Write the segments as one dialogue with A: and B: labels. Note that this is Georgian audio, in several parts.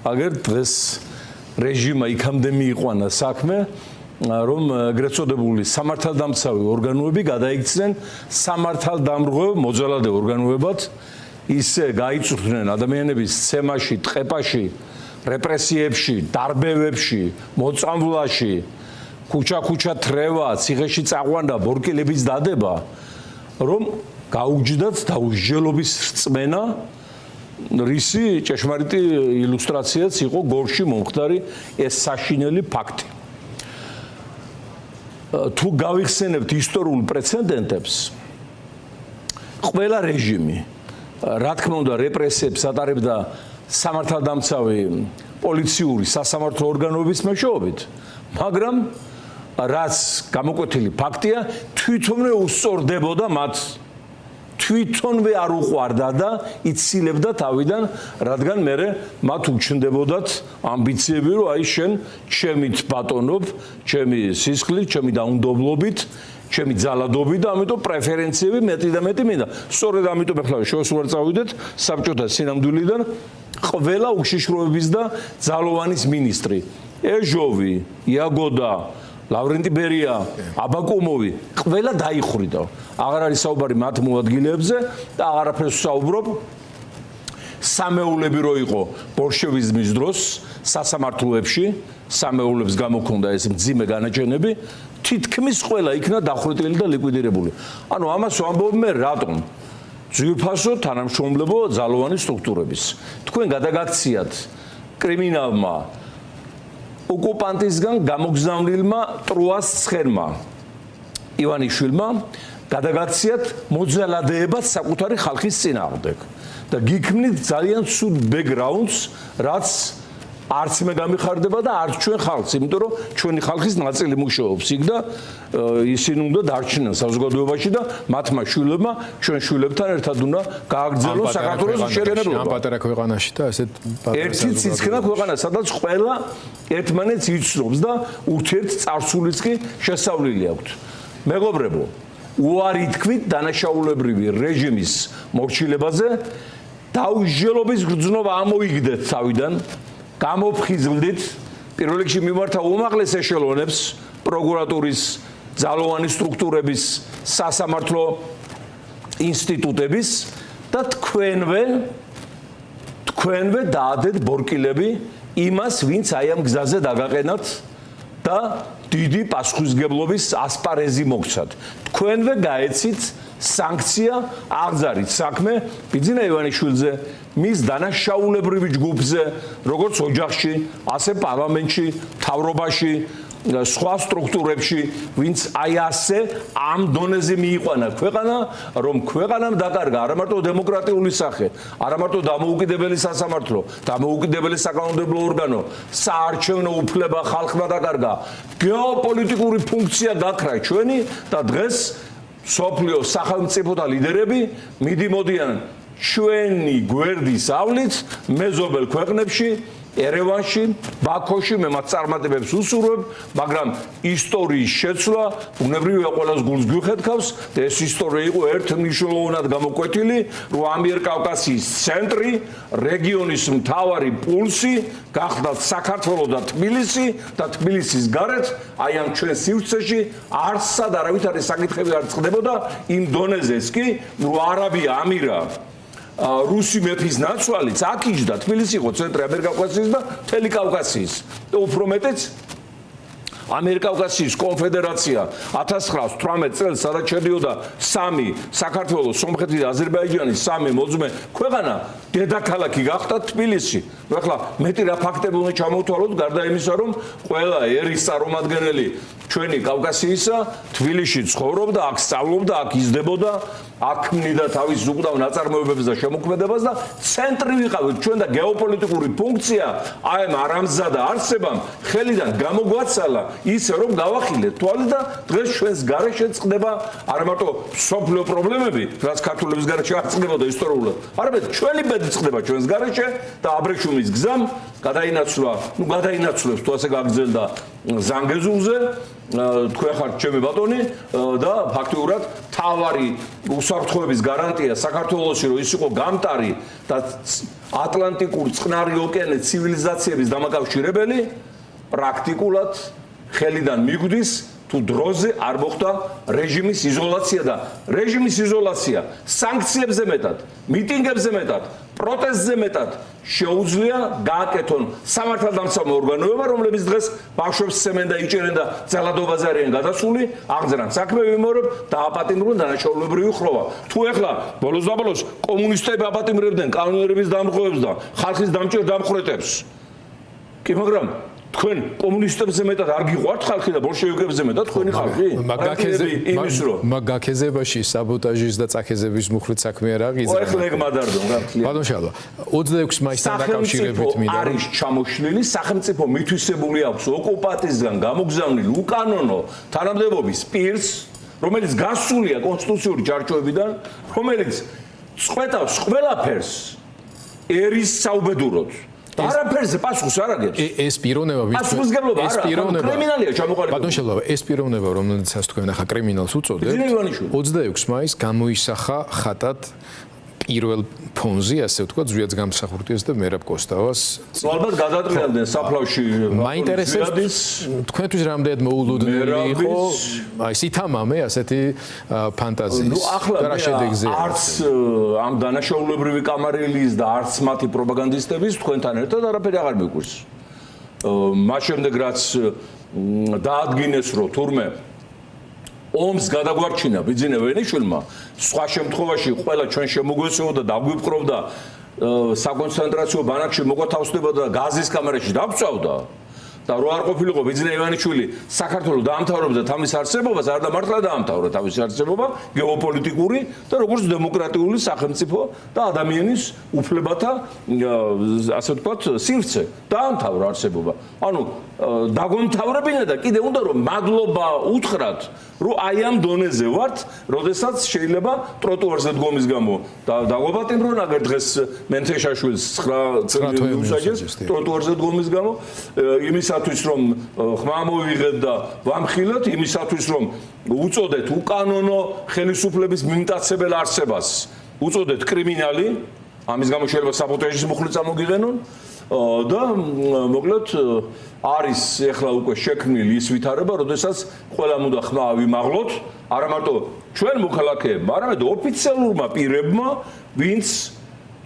A: აგერ დღეს რეჟიმა იქამდე მიიყვანა საქმე, რომ ეგრეთ წოდებული სამართალდამცავი ორგანოები გადაიქცნენ სამართალდამრღვევ მოძალადე ორგანოებად, ისე გაიწვრთნენ ადამიანების ცემაში, ტყეპაში, რეპრესიებში, დარბევებში, მოწამვლაში, ქუჩა-ქუჩა თრევა, ციხეში წაყვანა, ბორკილების დადება, რომ გაუჯდათ დაუსჯელობის რწმენა, რისი ჭეშმარიტი ილუსტრაციაც იყო გორში მომხდარი ეს საშინელი ფაქტი. თუ გავიხსენებთ ისტორიულ პრეცედენტებს, ყველა რეჟიმი, რა თქმა უნდა, რეპრესიებს ატარებდა სამართალდამცავი პოლიციური სასამართლო ორგანოების მეშვეობით, მაგრამ რაც გამოკვეთილი ფაქტია, თვითონვე უსწორდებოდა მათ, თვითონვე არ უყვარდა და ცილებდა თავიდან, რადგან მერე მათ უჩნდებოდათ ამბიციები, რომ აი შენ ჩემით ბატონობ, ჩემი სისხლით, ჩემი დაუნდობლობით, ჩემი ძალადობით და ამიტომ პრეფერენციები მეტი და მეტი მინდა. სწორედ ამიტომ ახლა შევასრულარ წავიდეთ საბჭოთა სინამდვილიდან ყველა უშიშროების და ძალოვანის მინისტრი. ეჟოვი, იაგოდა, ლავრენტი ბერია, აბაკუმოვი, ყველა დაიხვრიდა. აღარ არის საუბარი მათ მოადგილეებზე და აღარაფერს საუბრობ. სამეულები რო იყო ბოლშევიზმის დროს სასამართლოებში, სამეულებს გამოქონდა ეს მძიმე განაჩენები, თითქმის ყველა იქნა დახვრეტილი და ლიკვიდირებული. ანუ ამას ვამბობ მე რატომ? ძვირფასო თანამშრომლებო ძალოვანი სტრუქტურების. თქვენ გადაგაქციათ კრიმინალმა ოკუპანტისგან გამოგზავნილმა ტრუას ცხენმა ივანიშვილმა გადაგაქციათ მოძალადეებად საკუთარი ხალხის წინააღმდეგ და გიქმნით ძალიან ცუდ ბექგრაუნდს, რაც არც მე გამიხარდება და არც ჩვენ ხალხს, იმიტომ რომ ჩვენი ხალხის ნაწილი მუშაობს იქ და ისინი უნდა დარჩნენ საზოგადოებაში და მათმა შვილებმა ჩვენ შვილებთან ერთად უნდა გააგრძელონ საქართველოს შეერთება.
B: ამ პატარა ქვეყანაში და ესეთ
A: ერთი ციცქნა ქვეყანა, სადაც ყველა ერთმანეთს იცნობს და ურთიერთწარსულიც კი შესავლილი აქვს. მეგობრებო, უარი თქვით დანაშაულებრივი რეჟიმის მორჩილებაზე, დაუსჯელობის გრძნობა ამოიგდეთ თავიდან. გამოფხიზლდით, პირველ რიგში მიმართა უმაღლეს ეშელონებს, პროკურატურის, ძალოვანი სტრუქტურების, სასამართლო ინსტიტუტების და თქვენვე დაადეთ ბორკილები იმას, ვინც აი ამ გზაზე დაგაყენათ და დიდი პასუხისმგებლობის ასპარეზი მოგცათ. თქვენვე გაეცით სანქცია აღზარით საქმე ბიძინა ივანიშვილზე, მის დანაშაულებრივი ჯგუფზე, როგორც ოჯახში, ასე პარლამენტში, მთავრობაში, სხვა სტრუქტურებში, ვინც აი ასე ამ დონეზე მიიყვანა ქვეყანა, რომ ქვეყანამ დაკარგა არა მარტო დემოკრატიული სახე, არა მარტო დამოუკიდებელი სასამართლო, დამოუკიდებელი საკანონმდებლო ორგანო, საარჩევნო უფლება ხალხმა დაკარგა, გეოპოლიტიკური ფუნქცია გაქრა ჩვენი და დღეს სოფლიო სახელმწიფოთა ლიდერები მიდიმოდიან ჩვენი გვერდის ავლით მეზობელ ქვეყნებში, ერევანში, ბაქოში, მე მათ წარმატებებს უსურვებ, მაგრამ ისტორიის შეცვლა ბუნებრივია ყველას გულს გიუხედავს და ეს ისტორია იყო ერთმნიშვნელოვნად გამოკვეთილი, რომ ამიერკავკასიის ცენტრი, რეგიონის მთავარი პულსი გახდათ საქართველო და თბილისი და თბილისის გარეთ, აი ამ ჩვენ სივრცეში არსად არავითარი საკითხები არ წყდებოდა იმ დონეზეც კი, რომ არაბი ამირა რუსი მეფის ნაცვალიც აქ იჯდა, თბილისი იყო ცენტრი ამიერკავკასიის და მთელი კავკასიის და უფრო მეტიც ამიერკავკასიის კონფედერაცია 1918 წელს სადაც შედიოდა 3 საქართველოს, სომხეთი და აზერბაიჯანის 3 მოძმე ქვეყანა, დედაქალაქი გახდა თბილისი. ახლა მეტი რა ფაქტები უნდა ჩამოვთვალოთ, გარდა იმისა, რომ ყველა ერის წარმომადგენელი ჩვენი კავკასიისა თბილისში ცხოვრობდა, აქ სწავლობდა, აქ იზრდებოდა, აქ მინდა თავის უკვდავ ნაწარმოებებს და შემოქმედებას და ცენტრი ვიყავით ჩვენ და გეოპოლიტიკური ფუნქცია აი ამ არამზადა არსებამ ხელიდან გამოგვაცალა ისე რომ გავახილეთ თვალი და დღეს ჩვენს გარეშე წყდება არა მარტო სოფლიო პრობლემები, რაც ქართულების გარეშე არ წყდებოდა ისტორიულად, არამედ ჩვენი ბედი წყდება ჩვენს გარეშე და აბრეშუმის გზამ გადაინაცვლა, გადაინაცვლებს თუ ასე გაგრძელდა ზანგეზურზე თქვენ ხართ ჩემი ბატონი და ფაქტიურად თავარი უსაფრთხოების გარანტია საქართველოში რომ ის იყო გამტარი და ატლანტიკურ წყნარი ოკეანის ცივილიზაციების დამაკავშირებელი პრაქტიკულად ხელიდან მიგვდის თუ დროზე არ მოხდა რეჟიმის იზოლაცია და რეჟიმის იზოლაცია სანქციებზე მეტად, მიტინგებზე მეტად, პროტესტზე მეტად შეუძლია გააკეთონ სამართალდამცავ ორგანოებმა, რომლებიც დღეს ბავშვებს სცემენ და იჭერენ და ძალადობაზე არიან გადასული, აღძრან საქმე ვიმეორებ და აპატიმრონ დანაშაულებრივი ხროვა. თუ ეხლა ბოლოს და ბოლოს კომუნისტები აპატიმრებდნენ კანონიერების დამხობებს და ხალხის დამჭერ დამხრეტებს. კი, მაგრამ თქვენ კომუნისტებზე მეტად არ გიყვართ ხალხი და ბოლშევიკებზე მეტად თქვენი ხალხი?
B: მაგაქეზებაში საბოტაჟის და წაქეზების მუხლით საქმე არ აღიძრა.
A: ეხლა ეგ მადარდო გახლია.
B: ბატონ შალვა, 26 მაისთან დაკავშირებით მინდა
A: არის ჩამოშლილი, სახელმწიფო მითვისებული აქვს ოკუპანტისგან გამოგზავნილი უკანონო თანამდებობის პირს, რომელიც გასულია კონსტიტუციური ჯარჯოებიდან, რომელიც წყვეტავს ყველაფერს ერის საუბედუროდ. არაფერზე პასუხს არ აგებს.
B: ეს პიროვნება
A: პასუხისგებლობა არა, კრიმინალია ჩამოყალიბებული.
B: ბატონ შალვა, ეს პიროვნება, რომელსაც თქვენ ახლა კრიმინალს უწოდებთ, 26 მაისს გამოისახა ხატად პირველ ფონზე, ასე ვთქვათ, ზვიად გამსახურდიას და მერაბ კოსტავას.
A: ალბათ გადატრიალდნენ საფლავში.
B: მაინტერესებს თქვენთვის რამდენად მოულოდნელი იყო აი სითამამე ასეთი ფანტაზიის.
A: ნუ ახლა არც ამ დანაშაულებრივი კამარილის და არც მათი პროპაგანდისტების თქვენთან ერთად არაფერი აღარ მიგვირს. მას შემდეგ რაც დაადგინეს რომ თურმე ომს გადაგვარჩინა ბიძინა ვენიშვილმა, სხვა შემთხვევაში ყველა ჩვენ შემოგვეცეოდა და დაგვიპყრობდა საკონცენტრაციო ბანაკში მოგვათავსდებოდა და გაზის კამერაში დაგვწავდა და რო არ ყოფილიყო ბიძინა ივანიშვილი საქართველოს დაამთავრებდა თავის არსებობას, არ და მართლა დაამთავრა თავის არსებობა გეოპოლიტიკური და როგორც დემოკრატიული სახელმწიფო და ადამიანის უფლებათა ასე ვთქვათ სივრცე დაამთავრა არსებობა. ანუ დაგომთავრებინა და კიდე უნდა რომ მადლობა უთხრათ რომ აი ამ დონეზე ვართ, როდესაც შეიძლება ტროტუარზე დგომის გამო დაგვაპატიმრონ, აგერ დღეს მენთეშაშვილს 9 წელი უსაჯეს ტროტუარზე დგომის გამო, იმისათვის რომ ხმა მოვიღეთ და ვამხილოთ, იმისათვის რომ უწოდეთ უკანონო ხელისუფლების მიმტაცებელ არსებას, უწოდეთ კრიმინალი, ამის გამო შეიძლება საბოტაჟის მუხლი წამოგიღენონ. და მოკლედ არის ეხლა უკვე შექმნილი ის ვითარება, როდესაც ყველამ უნდა ხმა ავიმაღლოთ, არა მარტო ჩვენ მოქალაქეებმა, არამედ ოფიციალურმა პირებმა, ვინც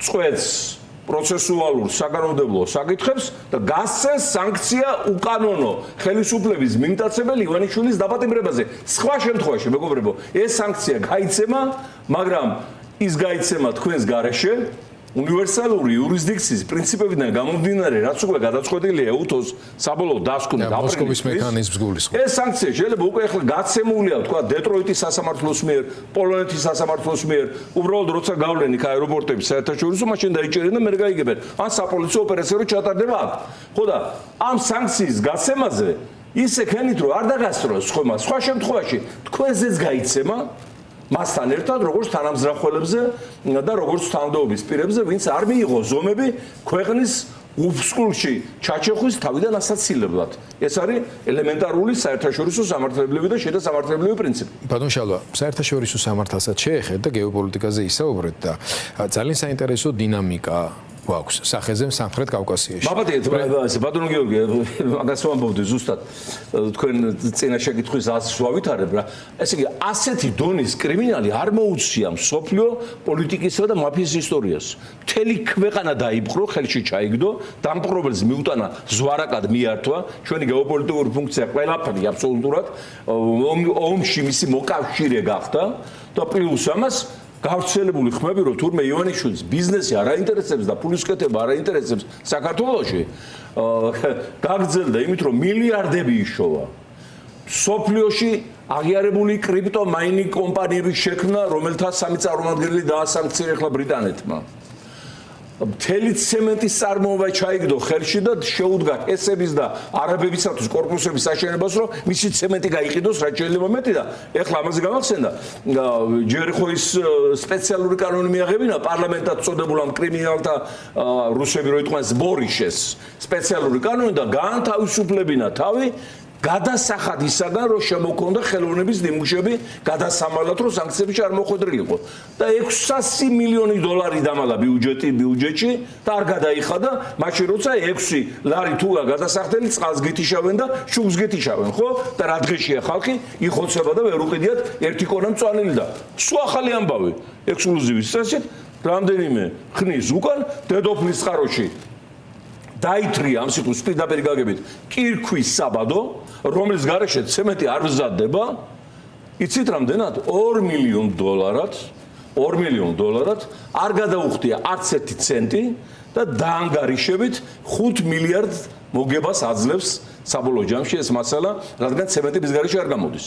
A: წყვეტს პროცესუალურ საკანონმდებლო საკითხებს და გასცეს სანქცია უკანონო ხელისუფლების მიმტაცებელი ივანიშვილის დაპატიმრებაზე. სხვა შემთხვევაში, მეგობრებო, ეს სანქცია გაიცემა, მაგრამ ის გაიცემა თქვენს გარეშე უნივერსალური იურისდიქციის პრინციპებიდან გამომდინარე, რაც უკვე გადაწყვეტილია უთოს საბოლოო დასკვნით
B: აპრილის მექანიზმს გულისხმობს.
A: ეს სანქცია შეიძლება უკვე ახლა გაცემულია, თქვა დეტროიტის სასამართლოს მიერ, პოლონეთის სასამართლოს მიერ, უბრალოდ როცა გავლენ იქ აეროპორტების საერთაშორისო, მაშინ დაიჭერენ და მე გაიგებენ. ან საპოლიციო ოპერაცია რო ჩატარდება აქ. ხო და ამ სანქციის გაცემაზე ისე ქენით რომ არ დაგასწროს ხომა, სხვა შემთხვევაში თქვენზეც გაიცემა მასთან ერთად როგორც თანამზრახველებზე და როგორც თანამდებობის პირებზე, ვინც არ მიიღო ზომები ქვეყნის უფსკულში ჩაჩეხვის თავიდან ასაცილებლად. ეს არის ელემენტარული საერთაშორისო სამართლებრივი და შიდა სამართლებრივი პრინციპი.
B: ბატონ შალვა, საერთაშორისო სამართალსაც შეეხეთ და გეოპოლიტიკაზე ისაუბრეთ და ძალიან საინტერესო დინამიკა გვაქვს სახეზე სამხრეთ კავკასიაში.
A: მაბატონო, ბატონო გიორგი, მაგას ვამბობდი ზუსტად თქვენ წინა შეკითხვის აზრს ვავითარებ რა. ესე იგი, ასეთი დონის კრიმინალი არ მოუწია მსოფლიო პოლიტიკისა და მაფიის ისტორიას. მთელი ქვეყანა დაიპყრო, ხელში ჩაიგდო, დამპყრობელს მიუტანა ზვარაკად მიართვა, ჩვენი გეოპოლიტიკური ფუნქცია ყველაფერი აბსოლუტურად ომში მისი მოკავშირე გახდა და პლუს ამას გავრცელებული ხმები რომ თურმე ივანიშვილის ბიზნესი არ აინტერესებს და ფულის კეთება არ აინტერესებს საქართველოში, გაგრძელდა იმით რომ მილიარდები იშოვა. სოფლიოში აღიარებული კრიპტო მაინინგ კომპანიების შექმნა, რომელთა სამი წარმომადგენელი დაასანქცია ახლა ბრიტანეთმა. მთელი ცემენტის წარმოება ჩაიგდო ხელში და შეუდგა ესების და არაბებისათვის კორპუსების აშენებას, რომ მისი ცემენტი გაიყიდოს რაც შეიძლება მეტი და ეხლა ამაზე გამახსენდა ჯერიხოის სპეციალური კანონი მიაღებინა პარლამენტად წოდებულ ამ კრიმინალთა რუსები რო იყვნენ ზბორიშეს სპეციალური კანონი და გაანთავისუფლებინა თავი გადასახად ისაგან რომ შემოქონდა ხელოვნების ნიმუშები გადასამალად რომ სანქციებში არ მოხვედრილიყო და 600 მილიონი დოლარი დამალა ბიუჯეტში და არ გადაიხადა მაშინ როცა 6 ლარი თულა გადასახდელი წყალს გითიშავენ და შუქს გითიშავენ ხო და რა დღეშია ხალხი იხოცება და ვერ უყიდიათ ერთი კონა მწვანილი და სულ ახალი ამბავი ექსკლუზივის წესით რამდენიმე ხნის უკან დედოფლის წყაროში დაითრია ამ სიტყვის პირდაპირ გაგებით კირქვის საბადო რომლის გარეშე ცემენტი არ მზადდება იცით რამდენად 2 მილიონ დოლარად არ გადაუხდია არც ერთი ცენტი და დაანგარიშებით 5 მილიარდ მოგებას აძლევს საბოლოო ჯამში ეს მასალა რადგან ცემენტი მის გარეშე არ გამოდის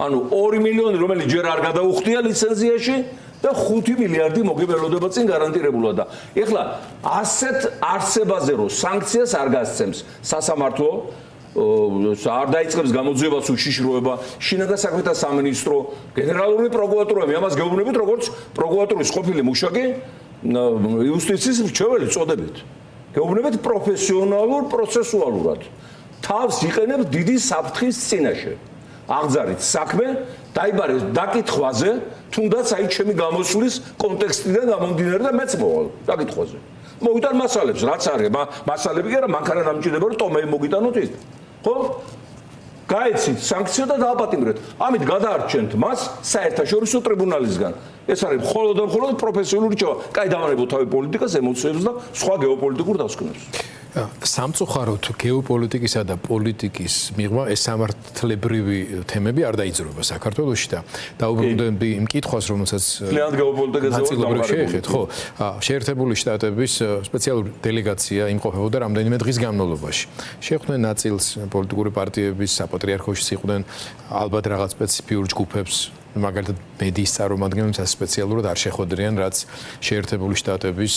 A: ანუ 2 მილიონი რომელიც ჯერ არ გადაუხდია ლიცენზიაში და 5 მილიარდი მოგებელოდება წინ გარანტირებულად და ეხლა ასეთ არსებაზე რომ სანქციას არ გასცემს სასამართლო არ დაიწყებს გამოძიებას უშიშროება შინაგან საქმეთა სამინისტრო გენერალური პროკურატურა მე ამას გეუბნებით როგორც პროკურატურის ყოფილი მუშაკი იუსტიციის მრჩეველი წოდებით გეუბნებით პროფესიონალურ პროცესუალურად თავს იყენებს დიდი საფრთხის წინაშე აღძარით საქმე დაიბარეს დაკითხვაზე თუნდაც აი ჩემი გამოსვლის კონტექსტიდან გამომდინარე და მეც მოვალ დაკითხვაზე მოგიტან მასალებს რაც არის მასალები კი არა მანქანა დამჭირდება რომ ტომები მოგიტანოთ ის ხო გაეცით სანქცია და დააპატიმრეთ ამით გადაარჩენთ მას საერთაშორისო ტრიბუნალისგან ეს არის მხოლოდ და მხოლოდ პროფესიული რჩევა კაი დავანებოთ თავი პოლიტიკას ემოციებს და სხვა გეოპოლიტიკურ დასკვნებს
B: სამწუხაროდ გეოპოლიტიკისა და პოლიტიკის მიღმა ეს სამართლებრივი თემები არ დაიძრობა საქართველოში და დაუბრუნდები იმ კითხვას რომელსაც
A: ძალიან გეოპოლიტიკაზე
B: ვარ შეეხეთ ხო შეერთებული შტატების სპეციალური დელეგაცია იმყოფებოდა რამდენიმე დღის განმავლობაში შეხვდნენ ნაწილს პოლიტიკური პარტიების საპატრიარქოში იყვნენ ალბათ რაღაც სპეციფიურ ჯგუფებს მაგალითად მედიის წარმომადგენლებს სპეციალურად არ შეხვედრიან რაც შეერთებული შტატების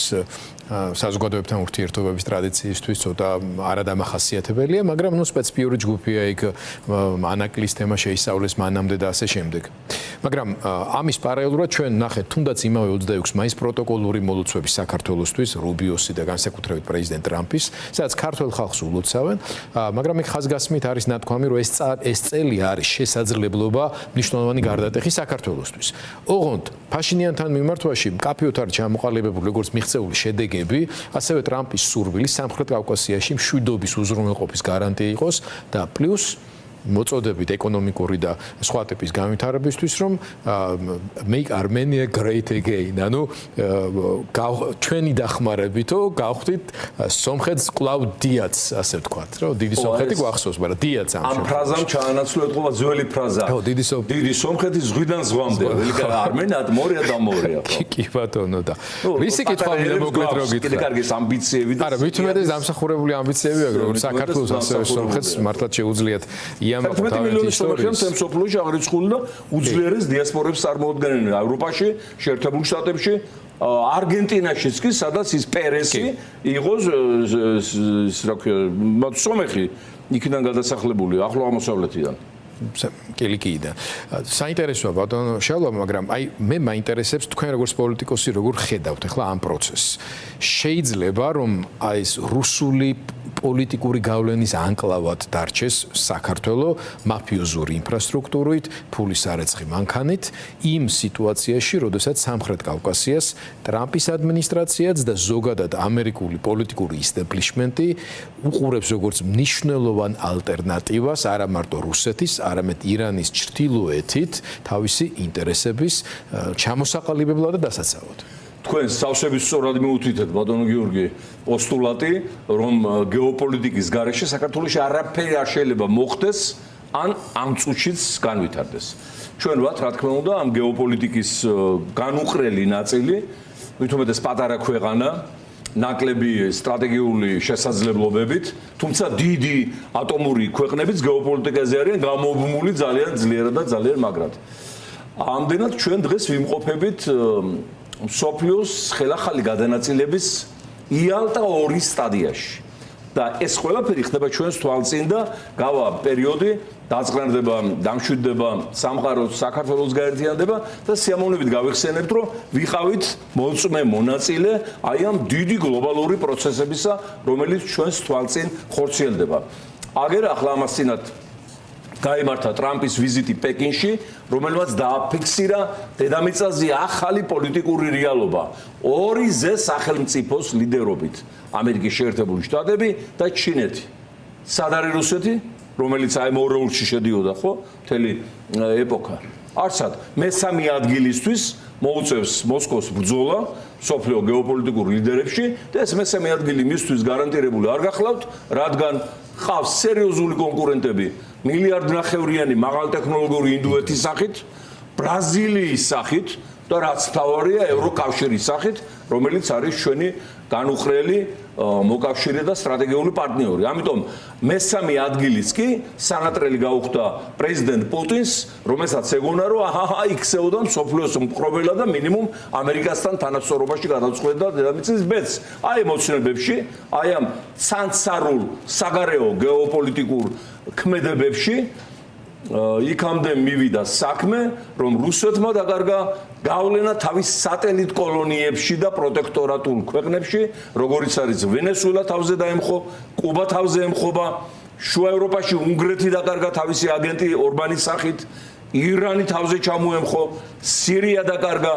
B: საზოგადოებთან ურთიერთობების ტრადიციისთვის ცოტა არადამახასიათებელია მაგრამ ნუ სპეციფიური ჯგუფია იქ ანაკლის თემა შეისწავლეს მანამდე და ასე შემდეგ მაგრამ ამის პარალელურად ჩვენ ნახეთ თუნდაც იმავე 26 მაისს პროტოკოლური მოლოცვები საქართველოსთვის რუბიოსი და განსაკუთრებით პრეზიდენტ ტრამპის სადაც ქართველ ხალხს ულოცავენ მაგრამ იქ ხაზგასმით არის ნათქვამი რომ ეს წელი არის შესაძლებლობა მნიშვნელოვანი გარდატეხი საქართველოსთვის ოღონდ ფაშინიანთან მიმართვაში მკაფიოდ არის ჩამოყალიბებული როგორც მიღწეული შედეგები ასევე ტრამპის სურვილი სამხრეთ კავკასიაში მშვიდობის უზრუნველყოფის გარანტია იყოს და პლუს მოწოდებით ეკონომიკური და სხვა ტიპის განვითარებისთვის რომ make Armenia great again ანუ ჩვენი დახმარებითო გავხდით სომხეთს კვლავ დიაც ასე ვთქვათ რომ დიდი სომხეთი გვახსოვს მაგრამ დიაც
A: ამ ფრაზამ ჩაანაცვლა ეთქვა ძველი ფრაზა დიდი სომხეთი ზღვიდან ზღვამდე ველიკა არმენია მორია და მორია
B: კი ბატონო და რისი კითხვა მინდა მოგეტროგით
A: კიდე კარგი ამბიციები და
B: არა მithumedes დამსახურებული ამბიციები აქვს როგორც საქართველოს ასევე სომხეთს მართლაც შეუძლიათ
A: 11 მილიონი სომხი მსოფლიოში აღრიცხული და უძლიერეს დიასპორებს წარმოადგენენ ევროპაში, შეერთებულ შტატებში, არგენტინაშიც კი, სადაც ის პერესი იყოს რა ქვია, სომეხი იქიდან გადასახლებული ახლო აღმოსავლეთიდან.
B: კილიკიდან. საინტერესოა ბატონო შალვა, მაგრამ აი მე მაინტერესებს თქვენ როგორც პოლიტიკოსი როგორ ხედავთ ახლა ამ პროცესს. შეიძლება რომ აი ეს რუსული პოლიტიკური გავლენის ანკლავად დარჩეს საქართველოს მაფიოზური ინფრასტრუქტურით, ფულის არეცხი მანქანით, იმ სიტუაციაში, როდესაც სამხრეთ კავკასიას ტრამპის ადმინისტრაციაც და ზოგადად ამერიკული პოლიტიკური ისტაბლიშმენტი უყურებს როგორც მნიშვნელოვან ალტერნატივას არა მარტო რუსეთის, არამედ ირანის ჩრდილოეთით თავისი ინტერესების ჩამოსაყალიბებლად და დასაცავად.
A: თქვენ სავსების სწორად მიუთითეთ ბატონო გიორგი პოსტულატი რომ გეოპოლიტიკის გარეშე საქართველოში არაფერი არ შეიძლება მოხდეს ან ამ წუთშიც განვითარდეს. ჩვენ ვართ რა თქმა უნდა ამ გეოპოლიტიკის განუყრელი ნაწილი, მithumedes პატარა ქვეყანა, ნაკლები სტრატეგიული შესაძლებლობებით, თუმცა დიდი ატომური ქვეყნებიც გეოპოლიტიკაზე არიან გამობმული ძალიან ძლიერად და ძალიან მაგრად. ამდენად ჩვენ დღეს ვიმყოფებით მსოფლიოს ხელახალი გადანაწილების იალტა 2 სტადიაში და ეს ყველაფერი ხდება ჩვენს თვალწინ და გავა პერიოდი დაწყნარდება, დამშვიდდება სამყარო საქართველოს გაერთიანდება და სიამოვნებით გავიხსენებთ რომ ვიყავით მოწმე მონაწილე აი ამ დიდი გლობალური პროცესებისა რომელიც ჩვენს თვალწინ ხორციელდება. აგერ ახლა ამას წინათ გაიმართა ტრამპის ვიზიტი პეკინში, რომელმაც დააფიქსირა დედამიწაზე ახალი პოლიტიკური რეალობა. ორი ზე სახელმწიფოს ლიდერობით: ამერიკის შეერთებული შტატები და ჩინეთი. სად არის რუსეთი, რომელიც აი მოურეულში შედიოდა, ხო? მთელი ეპოქა. არცად მესამე ადგილისთვის მოუწევს მოსკოვს ბრძოლა სოფლიო გეოპოლიტიკურ ლიდერებში და ეს მესამე ადგილი მისთვის გარანტირებული არ გახლავთ, რადგან ხავს სერიოზული კონკურენტები მილიარდნახევრიანი მაღალტექნოლოგიური ინდოეთის სახით, ბრაზილიის სახით და რაც თავარია ევროკავშირის სახით, რომელიც არის ჩვენი განუხრელი მოკავშირე და სტრატეგიული პარტნიორი. ამიტომ მესამე ადგილიც კი სანატრელი გაუხდა პრეზიდენტ პუტინს, რომელსაც ეგონა რომ აჰა იქცეოდა მსოფლიოს მკრობელა და მინიმუმ ამერიკასთან თანასწორობაში გადაწყვეტდა დედამიწის ბედს. აი მოცნებებში, აი ამ ცანცარულ საგარეო გეოპოლიტიკურ ქმედებებში იქამდე მივიდა საქმე, რომ რუსეთმა დაკარგა გავლენა თავის სატელიტ კოლონიებში და პროტექტორატულ ქვეყნებში, როგორიც არის ვენესუელა თავზე დაემხო, კუბა თავზე ემხობა, შუა ევროპაში უნგრეთი დაკარგა თავისი აგენტი ორბანის სახით, ირანი თავზე ჩამოემხო, სირია დაკარგა,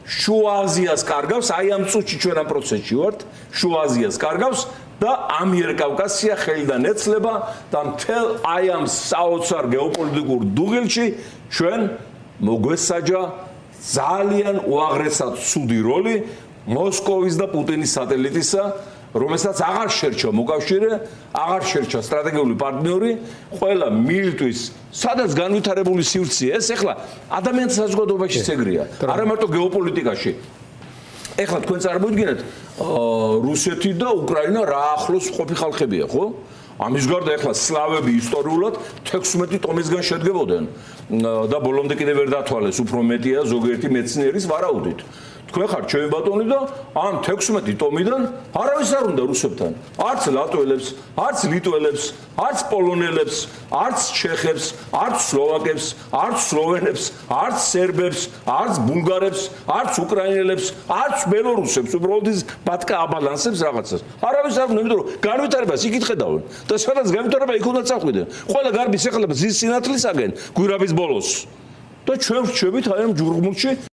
A: შუა აზიას კარგავს, აი ამ წუთში ჩვენ ამ პროცესში ვართ, შუა აზიას კარგავს და ამიერკავკასია ხელიდან ეცლება და მთელ აი ამ საოცარ გეოპოლიტიკურ დუღილში ჩვენ მოგვესაჯა ძალიან უაღრესად ცუდი როლი მოსკოვის და პუტინის სატელიტისა, რომელსაც აღარ შერჩა მოკავშირე, აღარ შერჩა სტრატეგიული პარტნიორი, ყველა მილთვის, სადაც განვითარებული სივრცეა, ეს ახლა ადამიანთა საზოგადოებაში ეგრეა, არა მარტო გეოპოლიტიკაში. ეხლა თქვენ წარმოიდგინეთ, რუსეთი და უკრაინა რა ახლოს ყოფი ხალხებია, ხო? ამის გარდა ეხლა სლავები ისტორიულად 16 ტომისგან შედგებოდნენ და ბოლომდე კიდევ ვერ დათვალეს, უფრო მეტია ზოგიერთი მეცნიერის ვარაუდით. თქვენ ხართ ჩემი ბატონი და ამ 16 ტომიდან არავის არ უნდა რუსებთან. არც ლატვიელებს, არც ლიტველებს, არც პოლონელებს, არც ჩეხებს, არც სლოვაკებს, არც სლოვენებს, არც სერბებს, არც ბულგარებს, არც უკრაინელებს, არც ბელორუსებს, უბრალოდ ის ბატკა აბალანსებს რაღაცას. არავის არ უნდა, იმიტომ რომ განვითარებას იქით ხედავენ და სადაც განვითარება იქ უნდა წახვიდე. ყველა გარბის ეხლა ზის სინათლისაგენ გვირაბის ბოლოს. და ჩვენ ვრჩებით აი ამ ჯურღმულში